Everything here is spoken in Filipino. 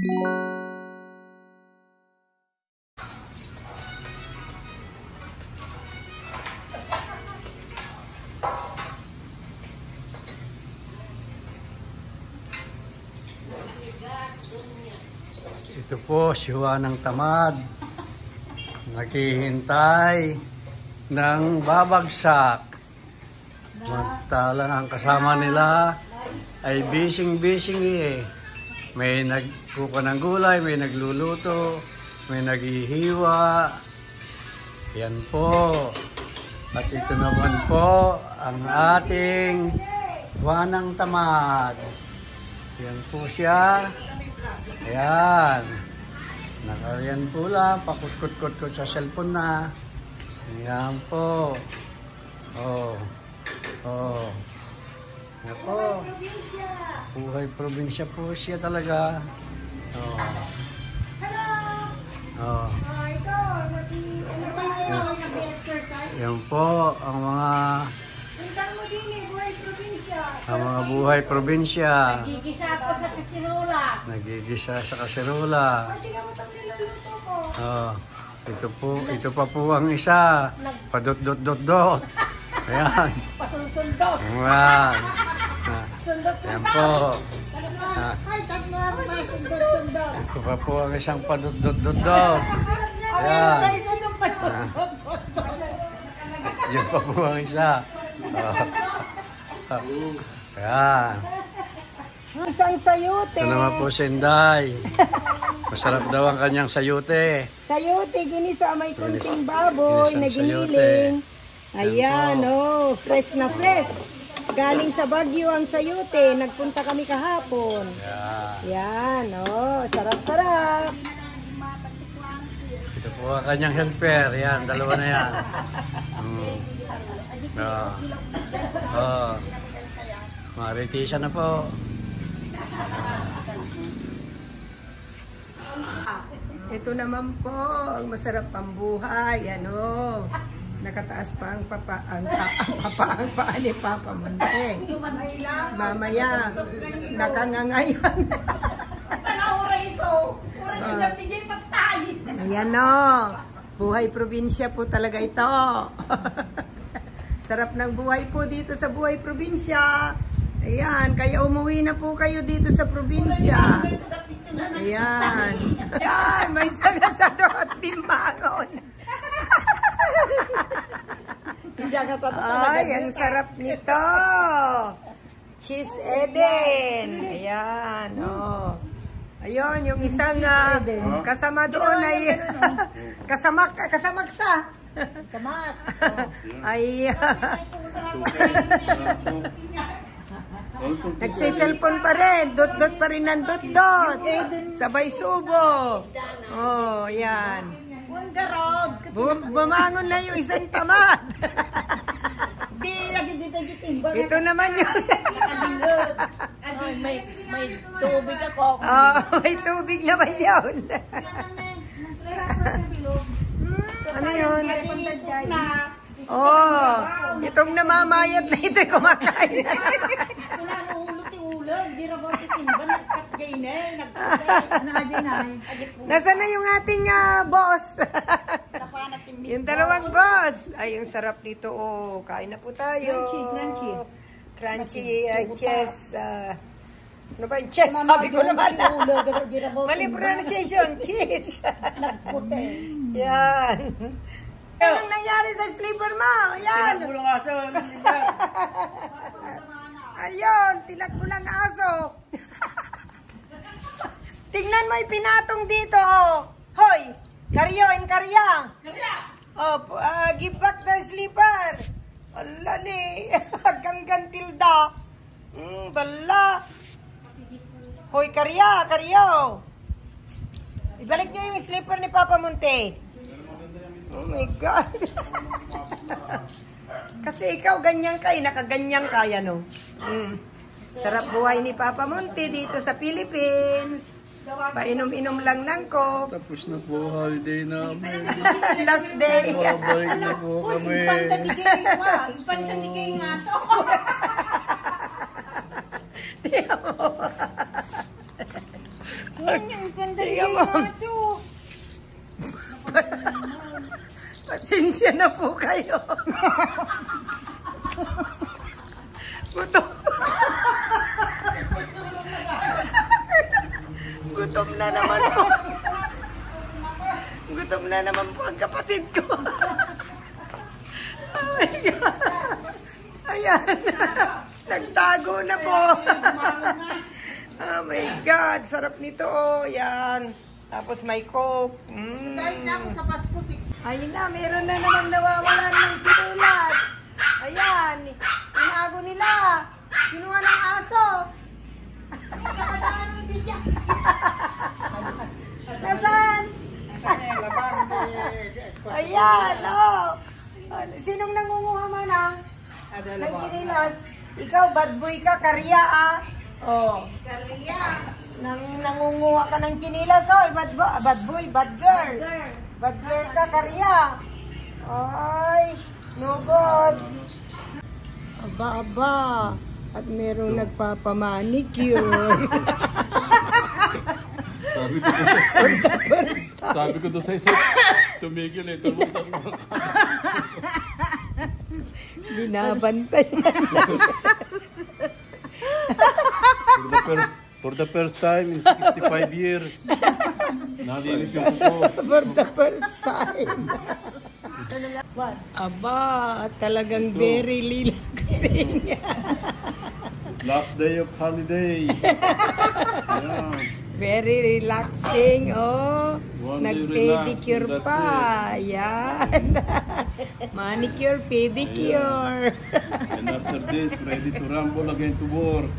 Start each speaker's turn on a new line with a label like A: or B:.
A: Ito po si Juanang Tamad, naghihintay ng babagsak. Magtala ang kasama nila ay bising-bising eh. May nagkuka ng gulay, may nagluluto, may naghihiwa. Yan po. At ito naman po ang ating Juanang Tamad. Yan po siya. Ayan. Nakariyan po lang. Pakut-kut-kut sa cellphone na. Ayan po. Oh. Oh. Ayan po. Buhay probinsya po siya talaga. Oh. Oh. Ayan po ang mga buhay probinsya.
B: Nagigisa ako sa kasirola.
A: Nagigisa sa kasirola. Oh, ito pa po ang isa. Padot-dot-dot-dot. Ayan.
B: Pasunsundot.
A: Ayan. Ayan po. Ito pa po ang isang padot-dot-dot-dot. Ayan. Yan pa po ang isa. Ayan.
B: Isang sayute.
A: Ito naman po si Inday. Masarap daw ang kanyang sayute.
B: Sayute, ginisa may kunting baboy na giniling. Ayan, oh, fresh na fresh. Galing sa Baguio ang sayute. Nagpunta kami kahapon. Ayan, oh, sarap-sarap.
A: Ito po ang kanyang helper. Yan, dalawa na yan. Maritisa na po.
B: Ito naman po, ang masarap pang buhay. Ano, nakataas pa ang paa ni Papa Monte. Mamaya, nakangangayon. Ayan o, buhay probinsya po talaga ito. Sarap ng buhay po dito sa buhay probinsya. Ayan, kaya umuwi na po kayo dito sa probinsya. Ayan. Ayan, may sagasado at timbangon. Ay, ang sarap nito. Cheese Eden. Ayan, oh. Ayun, yung isang kasama doon ay kasamaksa. Samak. Ay. Nagsiselfon pa rin. Dot-dot pa rin ng dot-dot. Sabay subo. Oh, yan. Bumangon na yung isang tamad. Ito naman yung...
C: may tubig ako.
B: Oh, may tubig naman yun. Ano yun? Oh, itong namamayat na ito'y kumakain. Nasaan na yung ating boss? Yung dalawang boss. Ay, yung sarap nito. Oh, kain na po tayo. Crunchy chess. Ano ba yung chess? Sabi ko naman na. Mali pronunciation. Cheese. Yan. Anong nangyari sa sleeper mo? Yan. Ayun, tinakbo lang aso. Tingnan mo yung pinatong dito, oh. Hoy, karyo and karya. Oh, give back the sleeper. Ala ni, hanggang tilda. Bala. Hoy, karya. Ibalik nyo yung sleeper ni Papa Monte. Oh my God. Kasi ikaw ganyan ka, nakaganyan ka, yan o. Sarap buhay ni Papa Monte dito sa Philippines. Painom-inom lang ko.
A: Tapos na po holiday namin.
B: Last day.
A: Babalik na po kami.
B: Pantatigay nga to. Tiyan mo. Tingnan mo. Pasensya na po kayo. Gutom. Gutom na naman po. Gutom na naman po ang kapatid ko. Oh my God. Ayan. Nagtago na po. Oh my God. Sarap nito. Oh. Yan. Tapos may coke.
C: Kahit na ako sa Pasko 6.
B: Ayun na. Meron na namang nawawalan ng tsinelas. Ayan. Inago nila. Kinuha ng aso. Nasaan? Ayan. Oh. Sinong nangunguha man ng sinilas? Ikaw, bad boy ka, karya Oh. Karya. Nangunguha ka ng chinilas, oh. Bad boy, bad girl. Bad girl ka, karya. Ay, no good. Aba. At merong nagpapamanicure.
D: Sabi ko doon sa isa, tumigil eh.
B: Binabantay.
D: For the first time in 65 years. Nalinis yung kuko.
B: For the first time. Aba, talagang very relaxing.
D: Last day of holiday. Yeah.
B: Very relaxing, oh.
D: One day
B: Nag-pedicure
D: relax,
B: pa. Yan. Manicure, pedicure.
D: And after this, ready to rumble again to work.